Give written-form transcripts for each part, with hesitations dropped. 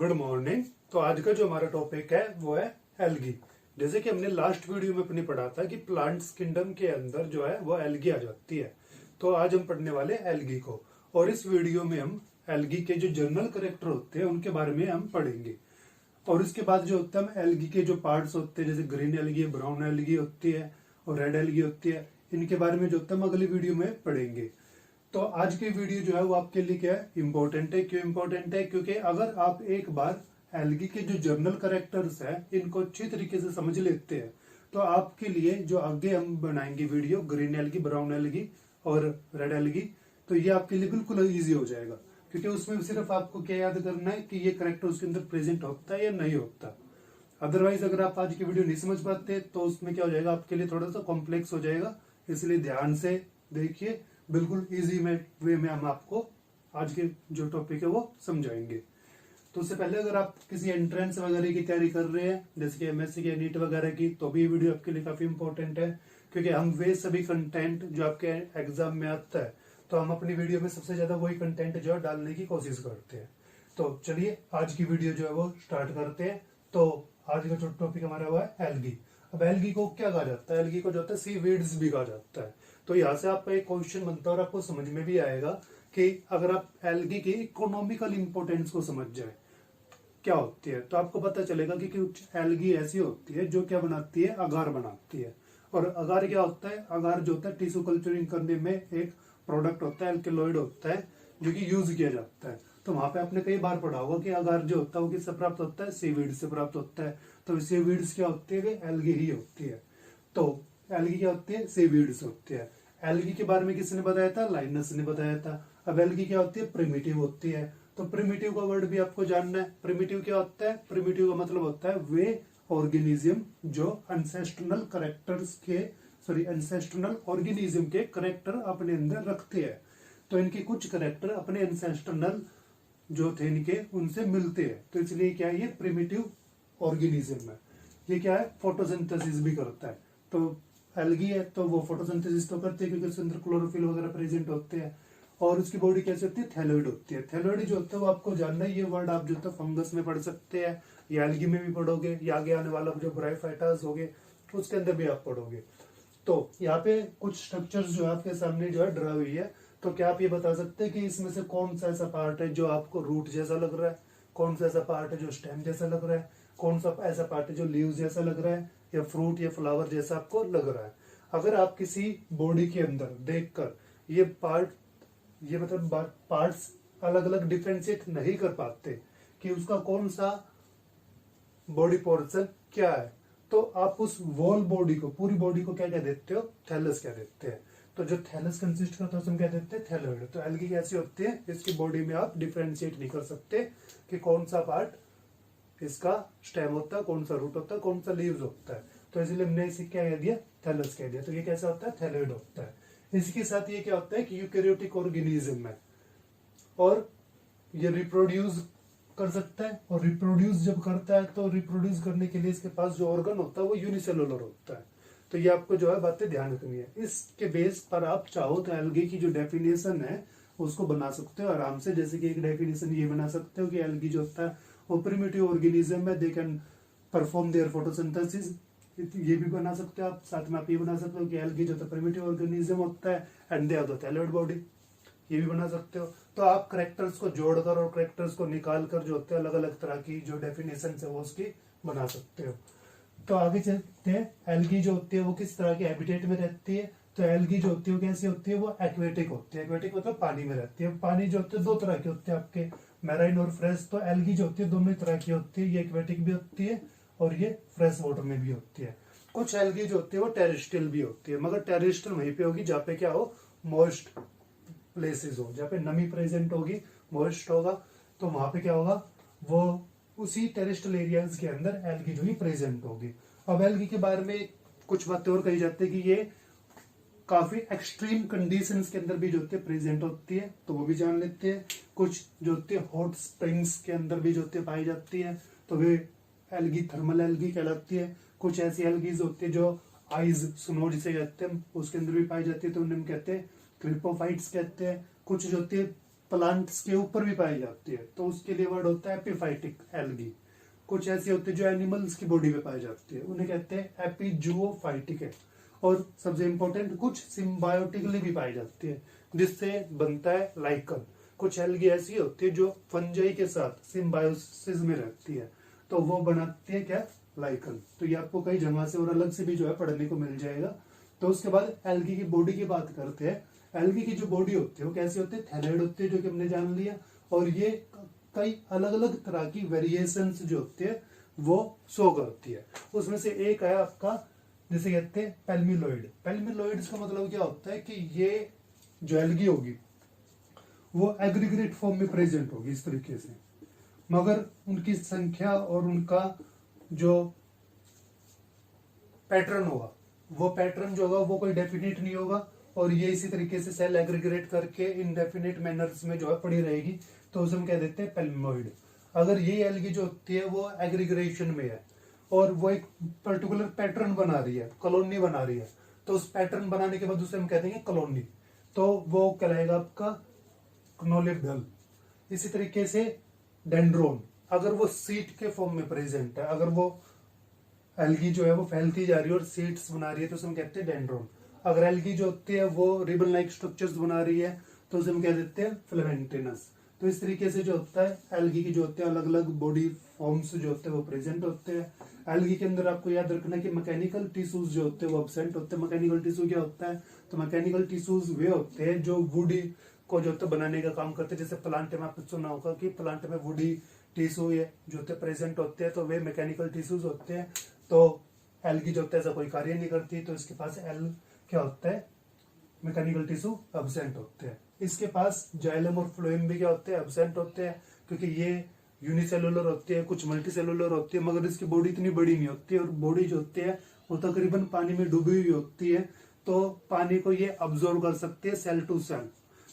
Good morning. तो आज का जो हमारा टॉपिक है वो है एल्गी। जैसे कि हमने लास्ट वीडियो में अपनी पढ़ा था कि प्लांट्स किंगडम के अंदर जो है वो एल्गी आ जाती है। तो आज हम पढ़ने वाले एल्गी को, और इस वीडियो में हम एल्गी के जो जर्नल कैरेक्टर होते हैं उनके बारे में हम पढ़ेंगे। और इसके बाद जो होता है हम एल्गी के जो पार्ट्स होते हैं, जैसे ग्रीन एल्गी, ब्राउन एल्गी होती है और रेड एल्गी होती है, इनके बारे में जो होता है हम अगली वीडियो में पढ़ेंगे। तो आज की वीडियो जो है वो आपके लिए क्या है, इंपॉर्टेंट है। क्यों इंपॉर्टेंट है? क्योंकि अगर आप एक बार एल्गी के जो जर्नल कैरेक्टर्स है इनको अच्छी तरीके से समझ लेते हैं तो आपके लिए जो आगे हम बनाएंगे video, green algae, brown algae और रेड एल्गी, तो ये आपके लिए बिल्कुल इजी हो जाएगा। क्योंकि उसमें सिर्फ आपको क्या याद करना है कि ये कैरेक्टर उसके अंदर प्रेजेंट होता है या नहीं होता। अदरवाइज अगर आप आज की वीडियो नहीं समझ पाते तो उसमें क्या हो जाएगा, आपके लिए थोड़ा सा कॉम्प्लेक्स हो जाएगा। इसलिए ध्यान से देखिए, बिल्कुल इजी वे में हम आपको आज के जो टॉपिक है वो समझाएंगे। तो उससे पहले अगर आप किसी एंट्रेंस वगैरह की तैयारी कर रहे हैं, जैसे कि एमएससी की, नीट वगैरह की, तो भी ये वीडियो आपके लिए काफी इंपॉर्टेंट है। क्योंकि हम वे सभी कंटेंट जो आपके एग्जाम में आता है तो हम अपनी वीडियो में सबसे ज्यादा वही कंटेंट जो है डालने की कोशिश करते हैं। तो चलिए आज की वीडियो जो है वो स्टार्ट करते हैं। तो आज का जो टॉपिक हमारा हुआ है एल्गी। अब एल्गी को क्या कहा जाता है? एल्गी को जो होता है सी वीड्स भी कहा जाता है। तो यहाँ से आपका एक क्वेश्चन बनता है और आपको समझ में भी आएगा कि अगर आप एल्गी की इकोनॉमिकल इंपोर्टेंस को समझ जाए क्या होती है, तो आपको पता चलेगा कि कुछ एल्गी ऐसी होती है जो क्या बनाती है, अगार बनाती है। और अगार क्या होता है? अगार जो होता है टिश्यू कल्चरिंग करने में एक प्रोडक्ट होता है, एल्केलॉइड होता है जो कि यूज किया जाता है। तो वहां पे आपने कई बार पढ़ा होगा कि अगार जो होता है वो किससे प्राप्त होता है? सीवीड से प्राप्त होता है। तो सीवीड्स क्या होती है? एल्गी ही होती है। तो एल्गी क्या होती है? सीवीड्स होती है। एल्गी के बारे में किसने बताया था? लाइनस ने बताया था। अब एल्गी क्या होती है? प्रिमिटिव होती है। तो प्रिमिटिव का वर्ड भी आपको जानना है। प्रिमिटिव क्या होता है? प्रिमिटिव का मतलब होता है वे ऑर्गेनिज्म जो एंसेस्ट्रल कैरेक्टर्स के एंसेस्ट्रल ऑर्गेनिज्म के कैरेक्टर अपने अंदर रखते हैं। तो इनके कुछ कैरेक्टर अपने एंसेस्ट्रल जो थे इनके उनसे मिलते हैं, तो इसलिए क्या है, ये प्रिमिटिव ऑर्गेनिज्म है। ये क्या है? फोटोसिंथेसिस भी करता है। तो एल्गी है तो वो फोटोसिंथेसिस तो करते हैं क्योंकि उसके अंदर क्लोरोफिल वगैरह प्रेजेंट होते हैं। और उसकी बॉडी कैसे होती है? थैलोइड होती है। थैलोइड जो होता है वो आपको जानना है। ये वर्ड आप जो है फंगस में पढ़ सकते हैं, या एल्गी में भी पढ़ोगे, या आगे आने वाला जो ब्रायोफाइटास होगे उसके अंदर भी आप पढ़ोगे। तो यहाँ पे कुछ स्ट्रक्चर्स जो आपके सामने जो है ड्रा हुई है। तो क्या आप ये बता सकते हैं कि इसमें से कौन सा ऐसा पार्ट है जो आपको रूट जैसा लग रहा है, कौन सा ऐसा पार्ट है जो स्टेम जैसा लग रहा है, कौन सा ऐसा पार्ट है जो लीव्स जैसा लग रहा है, या फ्रूट या फ्लावर जैसा आपको लग रहा है? अगर आप किसी बॉडी के अंदर देखकर ये पार्ट, ये मतलब पार्ट्स अलग अलग डिफ्रेंशिएट नहीं कर पाते कि उसका कौन सा बॉडी पोर्शन क्या है, तो आप उस वॉल बॉडी को, पूरी बॉडी को क्या कह देते हो? थैलस कह देते हैं। तो जो थैलस कंसिस्ट करता है उसमें क्या देते हैं? थैलोइड। तो एल्गी कैसी होती है? इसकी बॉडी में आप डिफ्रेंशिएट नहीं कर सकते कि कौन सा पार्ट इसका स्टेम होता है, कौन सा रूट होता है, कौन सा लीव्स होता है। तो इसलिए हमने इसे क्या कह दिया? थैलस कह दिया। तो ये कैसा होता है? थैलोइड होता है। इसके साथ ये क्या होता है कि यूकैरियोटिक ऑर्गेनिज्म है और ये रिप्रोड्यूस कर सकता है। और रिप्रोड्यूस जब करता है तो रिप्रोड्यूस करने के लिए इसके पास जो ऑर्गन होता है वो यूनिसेलुलर होता है। तो ये आपको जो है बातें ध्यान रखनी है। इसके बेस पर आप चाहो तो एल्गी की जो डेफिनेशन है उसको बना सकते हो आराम से। जैसे कि एक डेफिनेशन ये बना सकते हो कि एल्गी जो होता है वो प्रिमिटिव ऑर्गेनिज्म है, they can perform their photosynthesis. ये भी बना सकते हो आप। साथ में आप ये बना सकते हो कि एल्गी जो होता है प्रिमिटिव ऑर्गेनिज्म होता है and they have the thalloid body. ये भी बना सकते हो। तो आप करेक्टर्स को जोड़कर और करेक्टर्स को निकाल कर जो होते हैं अलग अलग तरह की जो डेफिनेशन है वो उसकी बना सकते हो। तो आगे चलते हैं। एल्गी जो होती है वो किस तरह के हैबिटेट में रहती है? तो एल्गी जो होती है वो कैसी होती है? वो एक्वेटिक होती है। एक्वेटिक मतलब पानी में रहती है। पानी जो होते हैं दो तरह के होते हैं आपके, मैराइन और फ्रेश। तो एल्गी जो होती है दोनों तरह की होती है। ये एक्वेटिक भी होती है और ये फ्रेश वाटर में भी होती है। कुछ एल्गी जो होती है वो टेरेस्ट्रियल भी होती है, मगर टेरेस्ट्रियल वहीं पे होगी जहाँ पे क्या हो, मॉइस्ट प्लेसेस हो, जहाँ पे नमी प्रेजेंट होगी, मॉइस्ट होगा, तो वहां पे क्या होगा, वो उसी टेरेस्ट्रियल एरियाज के अंदर एल्गी जो ही प्रेजेंट होगी। अब एल्गी के बारे में कुछ बातें और कही जाती है कि ये काफी एक्सट्रीम कंडीशंस के अंदर भी जो होती है प्रेजेंट होती है, तो वो भी जान लेते हैं। कुछ जो होती है हॉट स्प्रिंग्स के अंदर भी जो होती है पाई जाती है, तो वे एल्गी थर्मल एल्गी कहलाती है। कुछ ऐसी एल्गीज होती है जो आइज स्नो जिसे कहते हैं उसके अंदर भी पाई जाती है, तो उन्हें हम कहते हैं क्रिप्टोफाइट्स कहते हैं। कुछ जो होती है प्लांट्स के ऊपर भी पाई जाती है, तो उसके लिए वर्ड होता है एपिफाइटिक एल्गी। कुछ ऐसी होती है जो एनिमल्स की बॉडी में पाई जाती है, उन्हें कहते हैं एपिजूओफाइटिक है। और सबसे इंपॉर्टेंट, कुछ सिम्बायोटिकली भी पाई जाती है, जिससे बनता है लाइकन। कुछ एल्गी ऐसी होती है जो फंजाई के साथ सिम्बायोसिस में रहती है, तो वो बनाती है क्या, लाइकन। तो ये आपको कई जगह से और अलग से भी जो है पढ़ने को मिल जाएगा। तो उसके बाद एल्गी की बॉडी की बात करते हैं। एल्गी की जो बॉडी होती है वो कैसी होती है, थैलेड होती है, जो कि हमने जान लिया। और ये कई अलग अलग तरह की वेरिएशंस जो होती है वो शो करती है। उसमें से एक है आपका, जिसे कहते हैं पेल्मिलोइड। पेल्मिलोइड्स का मतलब क्या होता है कि ये जो एल्गी होगी वो एग्रीगेट फॉर्म में प्रेजेंट होगी इस तरीके से, मगर उनकी संख्या और उनका जो पैटर्न होगा, वो पैटर्न जो होगा वो कोई डेफिनेट नहीं होगा। और ये इसी तरीके से सेल एग्रीगेट करके इनडेफिनेट मैनर्स में जो है पड़ी रहेगी, तो उसे हम कह देते हैं पेल्मिलोइड। अगर ये एल्गी जो होती है वो एग्रीगेशन में है और वो एक पर्टिकुलर पैटर्न बना रही है, कॉलोनी बना रही है, तो उस पैटर्न बनाने के बाद उसे हम कहते हैं कॉलोनी, तो वो कहलाएगा आपका क्नोलिडल। इसी तरीके से डेंड्रोन, अगर वो सीट के फॉर्म में प्रेजेंट है, अगर वो एल्गी जो है वो फैलती जा रही है और सीड्स बना रही है, तो उसे हम कहते हैं डेंड्रोन। अगर एल्गी जो होती है वो रिबन लाइक स्ट्रक्चर्स बना रही है, तो उसे हम कह देते हैं फिलामेंटिनस। तो इस तरीके से जो होता है एल्गी की जो होते हैं अलग अलग बॉडी फॉर्म्स जो होते हैं वो प्रेजेंट होते हैं। एल्गी के अंदर आपको याद रखना है कि मैकेनिकल टिश्यूज जो होते हैं वो एब्सेंट होते हैं। मैकेनिकल टिश्यू क्या होता है, तो मैकेनिकल टिश्यूज वे होते हैं जो वुडी को जो होता है बनाने का काम करते हैं। जैसे प्लांट में आपने सुना होगा कि प्लांट में वुडी टिश्यू जो होते हैं प्रेजेंट होते हैं, तो वे मैकेनिकल टिश्यूज होते हैं। तो एल्गी जो होता है ऐसा कोई कार्य नहीं करती, तो इसके पास एल क्या होता है, मैकेनिकल टिश्यू एब्सेंट होते हैं। इसके पास जाइलम और फ्लोएम भी क्या होते हैं, एब्सेंट होते हैं, क्योंकि ये यूनिसेलुलर होती है, कुछ मल्टीसेलुलर होती है, मगर इसकी बॉडी इतनी बड़ी नहीं होती है। और बॉडी जो होती है वो तकरीबन पानी में डूबी हुई होती है, तो पानी को ये अब्जॉर्व कर सकती है सेल टू सेल।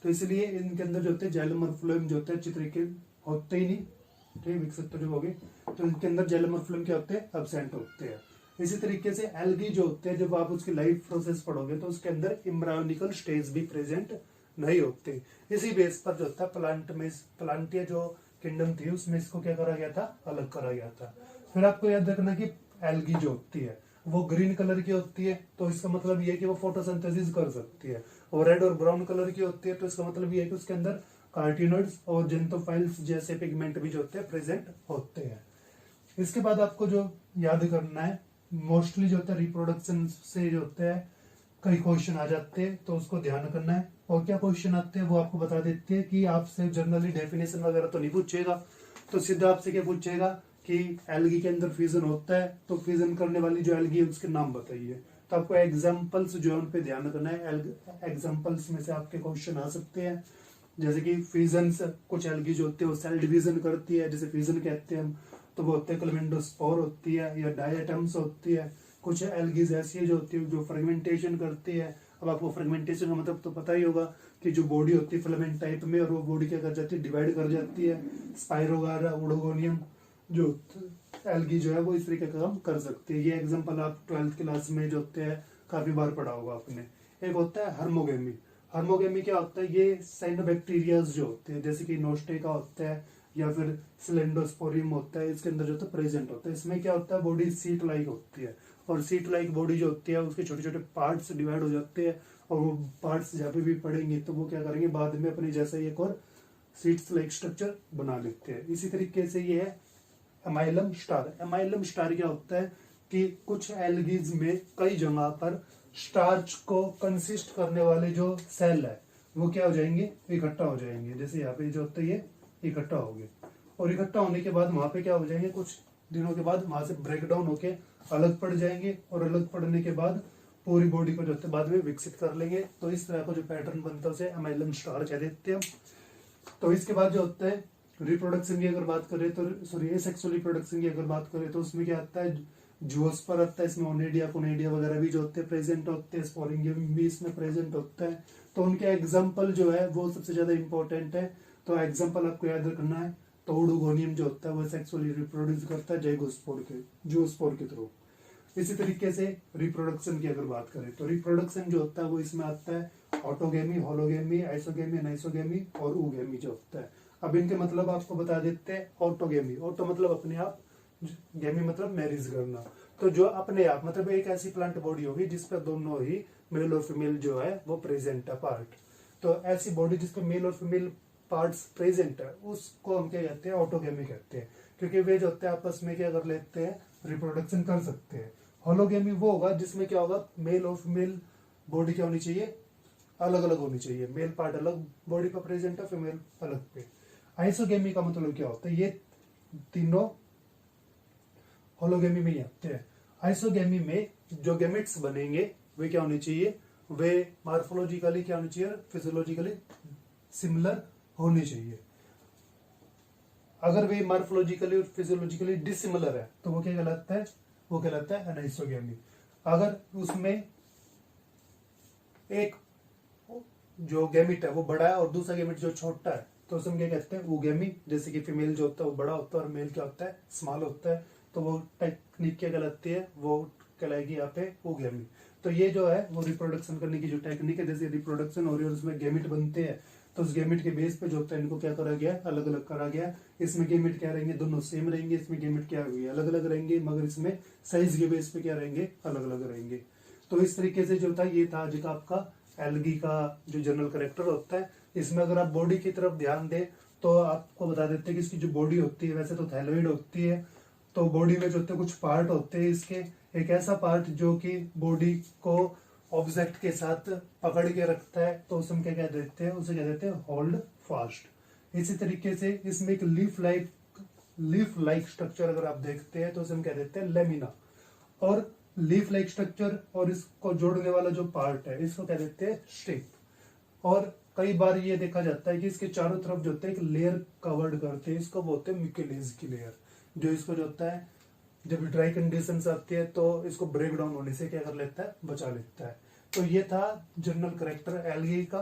तो इसलिए इनके अंदर जो होते हैं जाइलम और फ्लोएम जो होते हैं अच्छी तरीके होते ही नहीं, ठीक विकसित तो जो हो गए, तो इनके अंदर जाइलम और फ्लोएम क्या होते हैं, एब्सेंट होते हैं। इसी तरीके से एल्गी जो होते हैं, जब आप उसकी लाइफ प्रोसेस पढ़ोगे तो उसके अंदर एम्ब्रायोनिकल स्टेज भी प्रेजेंट नहीं होते। इसी बेस पर जो था प्लांट में, प्लांटिया जो किंगडम थी उसमें इसको क्या करा गया था, अलग करा गया था। फिर आपको याद रखना कि एल्गी जो होती है वो ग्रीन कलर की होती है, तो इसका मतलब ये है कि वो फोटोसिंथेसिस कर सकती है। और रेड और ब्राउन कलर की होती है, तो इसका मतलब ये है कि उसके अंदर कार्टिनोइड्स और जेंथोफाइल्स जैसे पिगमेंट भी जो होते हैं प्रेजेंट होते हैं। इसके बाद आपको जो याद करना है, मोस्टली जो होता है रिप्रोडक्शन से जो होता है कई क्वेश्चन आ जाते हैं, तो उसको ध्यान करना है। और क्या क्वेश्चन आते हैं वो आपको बता देते हैं कि आपसे जनरली डेफिनेशन वगैरह तो नहीं पूछेगा, तो सीधा आपसे क्या पूछेगा कि एल्गी के अंदर फ्यूजन होता है, तो फ्यूजन करने वाली जो एल्गी है उसके नाम बताइए। तो आपको एग्जांपल्स जो है उन पे ध्यान करना है। एग्जांपल्स में से आपके क्वेश्चन आ सकते हैं, जैसे कि फ्यूजन, कुछ एल्गी जो होती है वो सेल डिवीजन करती है, जैसे फ्यूजन कहते हैं हम, तो वो होते हैं क्लेमेंडोस्पोर होती है या डायटम्स होती है। कुछ एल्गीज ऐसी है जो होती है जो फ्रेगमेंटेशन करती है। अब आपको फ्रेगमेंटेशन का मतलब तो पता ही होगा कि जो बॉडी होती है फिलामेंट टाइप में, और वो बॉडी क्या कर जाती है, डिवाइड कर जाती है। स्पाइरोगारा, ओडोगोनियम जो एल्गी जो है वो इस तरीके का काम कर सकती है। ये एग्जांपल आप 12th क्लास में जो होते हैं काफी बार पढ़ा होगा आपने। एक होता है हर्मोगेमी। हर्मोगेमी क्या होता है, ये साइनोबैक्टीरियाज जो होते हैं, जैसे कि नोस्टेका होता है या फिर सिलेंडोस्पोरियम होता है, इसके अंदर जो होता है प्रेजेंट होता है। इसमें क्या होता है, बॉडी सीट लाइक होती है, और सीट लाइक बॉडी जो होती है उसके छोटे छोटे पार्ट्स डिवाइड हो जाते हैं, और वो पार्ट्स जहाँ पे भी पड़ेंगे तो वो क्या करेंगे, बाद में अपने जैसा एक और सीट्स लाइक स्ट्रक्चर बना लेते हैं। इसी तरीके से ये है एमाइलम स्टार। एमाइलम स्टार क्या होता है कि कुछ एल्गीज में कई जगह पर स्टार्च को कंसिस्ट करने वाले जो सेल है वो क्या हो जाएंगे, इकट्ठा हो जाएंगे। जैसे यहाँ पे जो होता है ये इकट्ठा हो गए, और इकट्ठा होने के बाद वहां पे क्या हो जाएंगे, कुछ दिनों के बाद वहां से ब्रेक डाउन होके अलग पड़ जाएंगे, और अलग पड़ने के बाद पूरी बॉडी को जो होता है बाद में विकसित कर लेंगे। तो इस तरह का जो पैटर्न बनता है उसे एमाइलम स्टार कह देते हैं। तो इसके बाद जो होता है रिप्रोडक्शन की अगर बात करें तो, सॉरी एसेक्सुअल रिप्रोडक्शन की अगर बात करें तो उसमें क्या आता है, जूओस्पर आता है। इसमें ओनिडिया, कोनिडिया वगैरह भी जो होते हैं प्रेजेंट होते हैं। स्पोरिंगियम भी इसमें प्रेजेंट होता है। तो उनके एग्जाम्पल जो है वो सबसे ज्यादा इंपॉर्टेंट है। तो एग्जाम्पल आपको याद रखना है, तो ओडोगोनियम जो होता है वो सेक्सुअली रिप्रोड्यूस करता है जूओस्पोर के थ्रू। इसी तरीके से रिप्रोडक्शन की अगर बात करें तो रिप्रोडक्शन जो होता है वो इसमें आता है ऑटोगेमी, होलोगेमी, आइसोगेमी, अनाइसोगेमी और ऊगेमी जो होता है। अब इनके मतलब आपको बता देते हैं। ऑटोगेमी, ऑटो मतलब अपने आप, गेमी मतलब मैरिज करना। तो जो अपने आप मतलब एक ऐसी प्लांट बॉडी होगी जिसपे दोनों ही मेल और फीमेल जो है वो प्रेजेंट है पार्ट। तो ऐसी बॉडी जिसपे मेल और फीमेल पार्ट्स प्रेजेंट है उसको हम क्या कहते हैं, ऑटोगेमी कहते हैं, क्योंकि वे जो होते हैं आपस में क्या कर लेते हैं, रिप्रोडक्शन कर सकते हैं। होलोगेमी वो होगा जिसमें क्या होगा, मेल और फीमेल बॉडी क्या होनी चाहिए, अलग अलग होनी चाहिए, मेल पार्ट अलग बॉडी पर प्रेजेंट है, फीमेल अलग पे। आइसोगेमी का मतलब क्या होता है, ये तीनों होलोगेमी में ही आते हैं। आइसोगेमी में जो गेमिट्स बनेंगे वे क्या होने चाहिए, वे मार्फोलॉजिकली क्या होने चाहिए, फिजियोलॉजिकली सिमिलर होने चाहिए। अगर वे मार्फोलॉजिकली और फिजियोलॉजिकली डिसिमिलर है तो वो क्या कहलाता है, वो कहलाता है अनाइसोगेमी। अगर उसमें एक जो गैमिट है वो बड़ा है और दूसरा गैमिट जो छोटा है तो उसे हम क्या कहते हैं, ऊगेमी। जैसे कि फीमेल जो होता है वो बड़ा होता है और मेल क्या होता है, स्मॉल होता है। तो वो टेक्निक क्या कहलाती है, वो कहलाएगी यहाँ पे ऊगेमी। तो ये जो है वो रिप्रोडक्शन करने की जो टेक्निक है, जैसे रिप्रोडक्शन हो रही है और उसमें गैमिट बनते हैं तो उस गैमिट के बेस पे जो होता है इनको क्या करा गया, अलग अलग करा गया। इसमें गैमिट क्या रहेंगे, दोनों सेम रहेंगे, इसमें गैमिट क्या होंगे, अलग अलग रहेंगे, मगर इसमें साइज के बेस पे क्या रहेंगे, अलग अलग रहेंगे। तो इस तरीके से जो था ये था आज का आपका एल्गी का जो जनरल कैरेक्टर होता है। इसमें अगर आप बॉडी की तरफ ध्यान दें तो आपको बता देते हैं कि इसकी जो बॉडी होती है वैसे तो थैलोइड होती है। तो बॉडी में जो होते हैं कुछ पार्ट होते हैं इसके, एक ऐसा पार्ट जो कि बॉडी को ऑब्जेक्ट के साथ पकड़ के रखता है तो उसे हम क्या कह देते हैं, उसे कह देते हैं होल्ड फास्ट। इसी तरीके से इसमें एक लीफ लाइक स्ट्रक्चर अगर आप देखते हैं तो उसे हम कह देते हैं लेमिना। और लीफ लाइक स्ट्रक्चर और इसको जोड़ने वाला जो पार्ट है इसको कह देते हैं स्टिप। और कई बार ये देखा जाता है कि इसके चारों तरफ जो होता है एक लेयर कवर्ड करते हैं, इसको बोलते हैं म्यूकेलेज की लेयर, जो इसको जो होता है जब ड्राई कंडीशंस आती है तो इसको ब्रेक डाउन होने से क्या कर लेता है, बचा लेता है। तो ये था जनरल कैरेक्टर एल्गी का।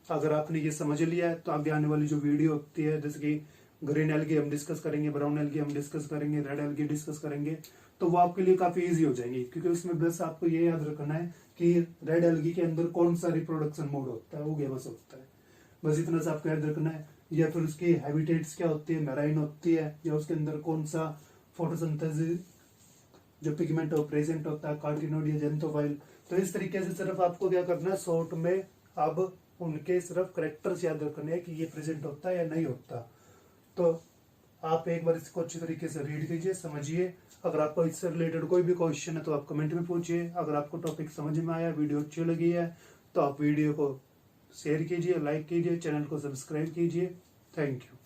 अगर आपने ये समझ लिया है तो आगे आने वाली जो वीडियो होती है, जैसे कि ग्रीन एल्गी हम डिस्कस करेंगे, ब्राउन एल्गी हम डिस्कस करेंगे, रेड एल्गी डिस्कस करेंगे, तो वो आपके लिए काफी इजी हो जाएंगी। क्योंकि उसमें बस आपको ये याद रखना है कि रेड एल्गी के अंदर कौन सा रिप्रोडक्शन मोड होता है, वो गेमस होता है, बस इतना सा आपको याद रखना है। या फिर उसकी हैबिटेट्स क्या होती है, मैराइन होती है, या उसके अंदर कौन सा फोटोसिंथेसिस जो पिगमेंट प्रेजेंट होता है, कार्टिनोइड या जेंथोफाइल। तो इस तरीके से सिर्फ आपको क्या करना है, शॉर्ट में अब उनके सिर्फ करेक्टर्स याद रखने हैं कि ये प्रेजेंट होता है या नहीं होता। तो आप एक बार इसको अच्छी तरीके से रीड कीजिए, समझिए। अगर आपको इससे रिलेटेड कोई भी क्वेश्चन है तो आप कमेंट में पूछिए। अगर आपको टॉपिक समझ में आया, वीडियो अच्छी लगी है तो आप वीडियो को शेयर कीजिए, लाइक कीजिए, चैनल को सब्सक्राइब कीजिए। Thank you.